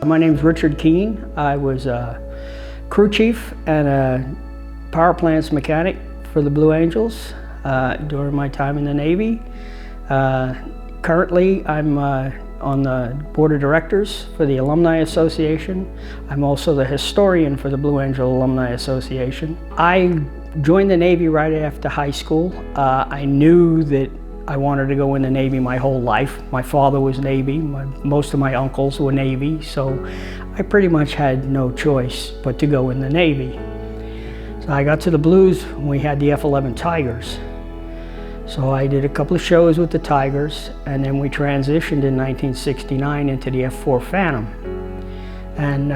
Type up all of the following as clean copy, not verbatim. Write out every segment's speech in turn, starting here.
My name's Rich Keane. I was a crew chief and a power plants mechanic for the Blue Angels during my time in the Navy. Currently, I'm on the board of directors for the Alumni Association. I'm also the historian for the Blue Angel Alumni Association. I joined the Navy right after high school. I knew that I wanted to go in the Navy my whole life. My father was Navy, most of my uncles were Navy, so I pretty much had no choice but to go in the Navy. So I got to the Blues when we had the F-11 Tigers. So I did a couple of shows with the Tigers, and then we transitioned in 1969 into the F-4 Phantom. And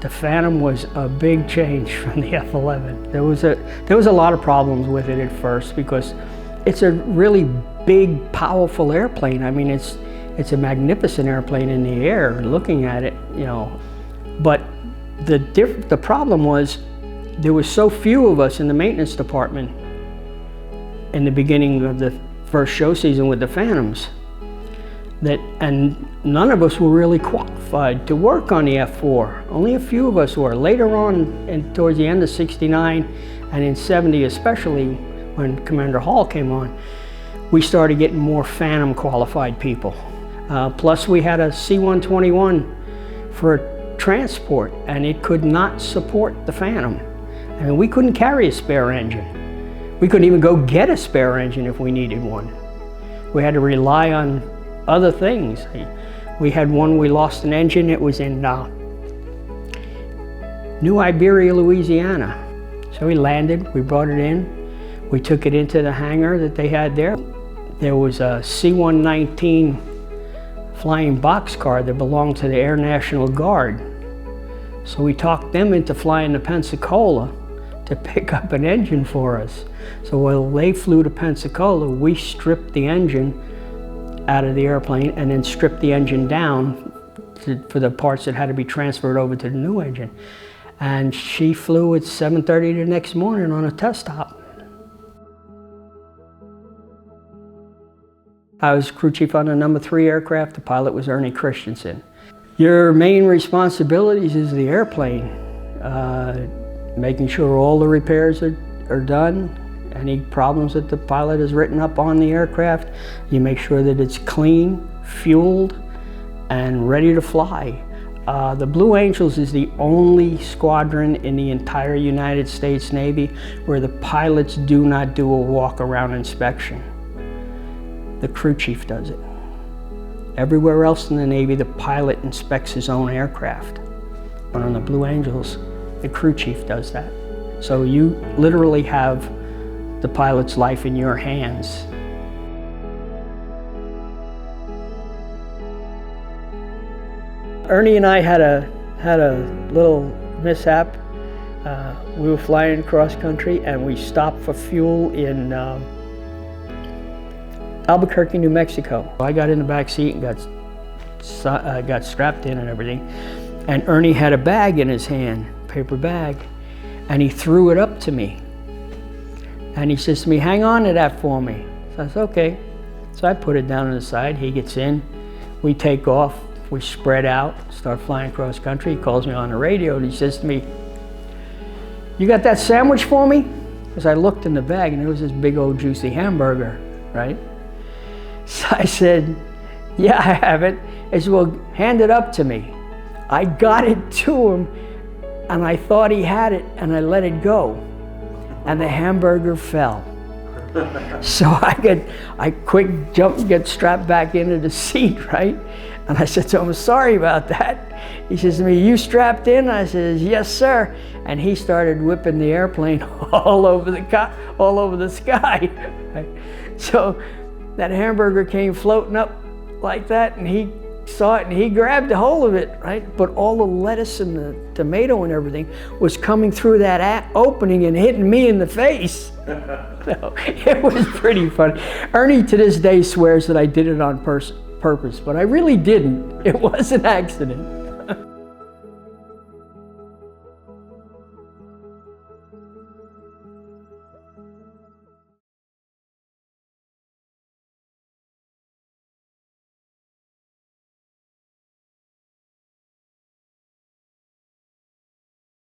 the Phantom was a big change from the F-11. There was a lot of problems with it at first because it's a really big, powerful airplane. I mean, it's a magnificent airplane in the air, looking at it, you know. But the problem was there were so few of us in the maintenance department in the beginning of the first show season with the Phantoms, and none of us were really qualified to work on the F-4. Only a few of us were. Later on, and towards the end of '69 and in '70 especially, when Commander Hall came on, we started getting more Phantom qualified people. Plus we had a C-121 for transport, and it could not support the Phantom. I mean, we couldn't carry a spare engine. We couldn't even go get a spare engine if we needed one. We had to rely on other things. We had one, we lost an engine. It was in New Iberia, Louisiana. So we landed, we brought it in, we took it into the hangar that they had there. There was a C-119 flying boxcar that belonged to the Air National Guard. So we talked them into flying to Pensacola to pick up an engine for us. So while they flew to Pensacola, we stripped the engine out of the airplane and then stripped the engine down for the parts that had to be transferred over to the new engine. And she flew at 7:30 the next morning on a test hop. I was crew chief on the number 3 aircraft. The pilot was Ernie Christensen. Your main responsibilities is the airplane. Making sure all the repairs are done. Any problems that the pilot has written up on the aircraft, you make sure that it's clean, fueled, and ready to fly. The Blue Angels is the only squadron in the entire United States Navy where the pilots do not do a walk-around inspection. The crew chief does it. Everywhere else in the Navy, the pilot inspects his own aircraft. But on the Blue Angels, the crew chief does that. So you literally have the pilot's life in your hands. Ernie and I had a little mishap. We were flying cross country and we stopped for fuel in Albuquerque, New Mexico. I got in the back seat and got strapped in and everything. And Ernie had a bag in his hand, paper bag, and he threw it up to me. And he says to me, "Hang on to that for me." So I said, "Okay." So I put it down on the side. He gets in, we take off, we spread out, start flying across country. He calls me on the radio and he says to me, "You got that sandwich for me?" Because I looked in the bag and there was this big old juicy hamburger, right? So I said, "Yeah, I have it." He said, "Well, hand it up to me." I got it to him and I thought he had it and I let it go and the hamburger fell. So I quick jumped and get strapped back into the seat, right? And I said to him, "Sorry about that." He says to me, "You strapped in?" I says, "Yes, sir." And he started whipping the airplane all over the sky. Right? So that hamburger came floating up like that, and he saw it and he grabbed a hold of it, right? But all the lettuce and the tomato and everything was coming through that opening and hitting me in the face. So it was pretty funny. Ernie to this day swears that I did it on purpose, but I really didn't. It was an accident.